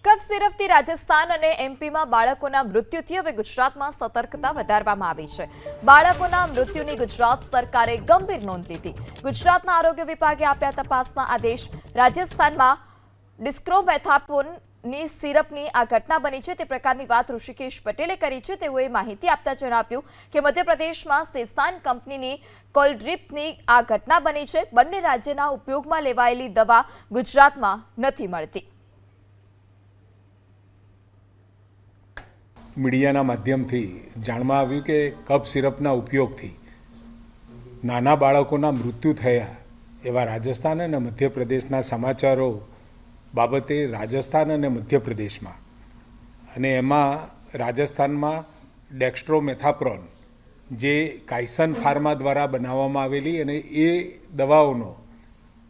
કફ સિરપથી રાજસ્થાન અને એમપીમાં બાળકોના મૃત્યુથી હવે ગુજરાતમાં સતર્કતા વધારવામાં આવી છે। બાળકોના મૃત્યુની ગુજરાત સરકારે ગંભીર નોંધ લીધી। ગુજરાતના આરોગ્ય વિભાગે આપ્યા તપાસના આદેશ। રાજસ્થાનમાં ડિસ્ક્રોમેથાસોનની સિરપની આ ઘટના બની છે તે પ્રકારની વાત ઋષિકેશ પટેલે કરી છે। તેઓએ માહિતી આપતા જણાવ્યું કે મધ્યપ્રદેશમાં સેસાન કંપનીની કોલ્ડ્રીપની આ ઘટના બની છે। બંને રાજ્યના ઉપયોગમાં લેવાયેલી દવા ગુજરાતમાં નથી મળતી। મીડિયાના માધ્યમથી જાણવા આવ્યું કે કફ સિરપના ઉપયોગથી નાના બાળકોના મૃત્યુ થયા એવા રાજસ્થાન અને મધ્યપ્રદેશના સમાચારો બાબતે રાજસ્થાન અને મધ્યપ્રદેશમાં અને એમાં રાજસ્થાનમાં ડેક્સ્ટ્રોમેથાપ્રોન જે કાયસન ફાર્મા દ્વારા બનાવવામાં આવેલી અને એ દવાઓનો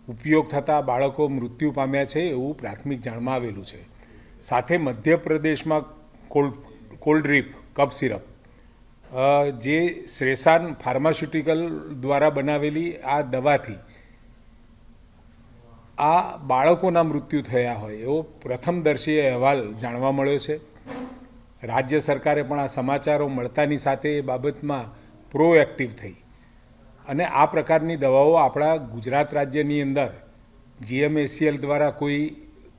ઉપયોગ થતાં બાળકો મૃત્યુ પામ્યા છે એવું પ્રાથમિક જાણવા આવેલું છે। સાથે મધ્યપ્રદેશમાં કોલ્ડ્રીપ કફ સિરપ જે સેસાન ફાર્માસ્યુટિકલ દ્વારા બનાવેલી આ દવાથી આ બાળકોના મૃત્યુ થયા હોય એવો પ્રથમદર્શી અહેવાલ જાણવા મળ્યો છે। રાજ્ય સરકારે પણ આ સમાચારો મળતાની સાથે એ બાબતમાં પ્રોએક્ટિવ થઈ અને આ પ્રકારની દવાઓ આપણા ગુજરાત રાજ્યની અંદર GMACL દ્વારા કોઈ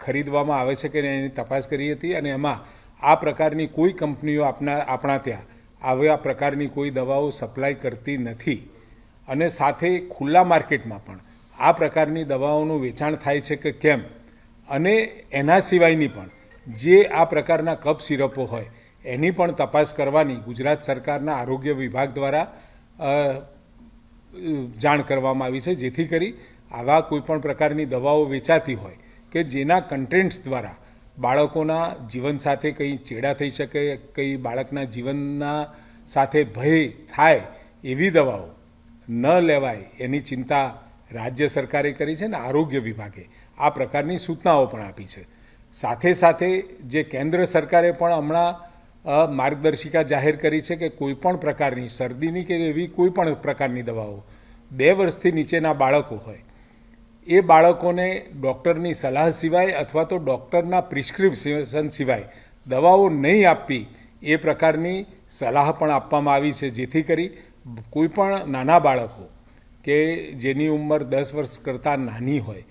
ખરીદવામાં આવે છે કે એની તપાસ કરી હતી અને એમાં આ પ્રકારની કોઈ કંપનીઓ આપણા ત્યાં આવા પ્રકારની કોઈ દવાઓ સપ્લાય કરતી નથી અને સાથે ખુલ્લા માર્કેટમાં પણ આ પ્રકારની દવાઓનું વેચાણ થાય છે કે કેમ અને એના સિવાયની પણ જે આ પ્રકારના કફ સિરપો હોય એની પણ તપાસ કરવાની ગુજરાત સરકારના આરોગ્ય વિભાગ દ્વારા જાણ કરવામાં આવી છે, જેથી કરી આવા કોઈપણ પ્રકારની દવાઓ વેચાતી હોય કે જેના કન્ટેન્ટ્સ દ્વારા બાળકોના જીવન સાથે કંઈ ચેડા થઈ શકે, કંઈ બાળકના જીવનના સાથે ભય થાય એવી દવાઓ ન લેવાય એની ચિંતા રાજ્ય સરકારે કરી છે ને આરોગ્ય વિભાગે આ પ્રકારની સૂચનાઓ પણ આપી છે। સાથે સાથે જે કેન્દ્ર સરકારે પણ હમણાં માર્ગદર્શિકા જાહેર કરી છે કે કોઈપણ પ્રકારની શરદીની કે એવી કોઈપણ પ્રકારની દવાઓ 2 વર્ષથી નીચેના બાળકો હોય એ બાળકોને ડૉક્ટરની સલાહ સિવાય અથવા તો ડૉક્ટરના પ્રિસ્ક્રિપ્શન સિવાય દવાઓ નહીં આપવી એ પ્રકારની સલાહ પણ આપવામાં આવી છે, જેથી કરી કોઈપણ નાના બાળકો કે જેની ઉંમર 10 વર્ષ કરતાં નાની હોય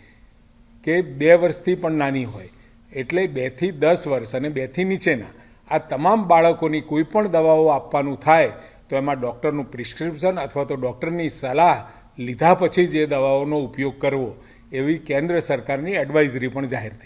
કે 2 વર્ષથી પણ નાની હોય એટલે 2 થી 10 વર્ષ અને 2 થી નીચેના આ તમામ બાળકોની કોઈપણ દવાઓ આપવાનું થાય તો એમાં ડૉક્ટરનું પ્રિસ્ક્રિપ્શન અથવા તો ડૉક્ટરની સલાહ લીધા પછી જ એ દવાઓનો ઉપયોગ કરવો એવી કેન્દ્ર સરકારની એડવાઇઝરી પણ જાહેર થઈ।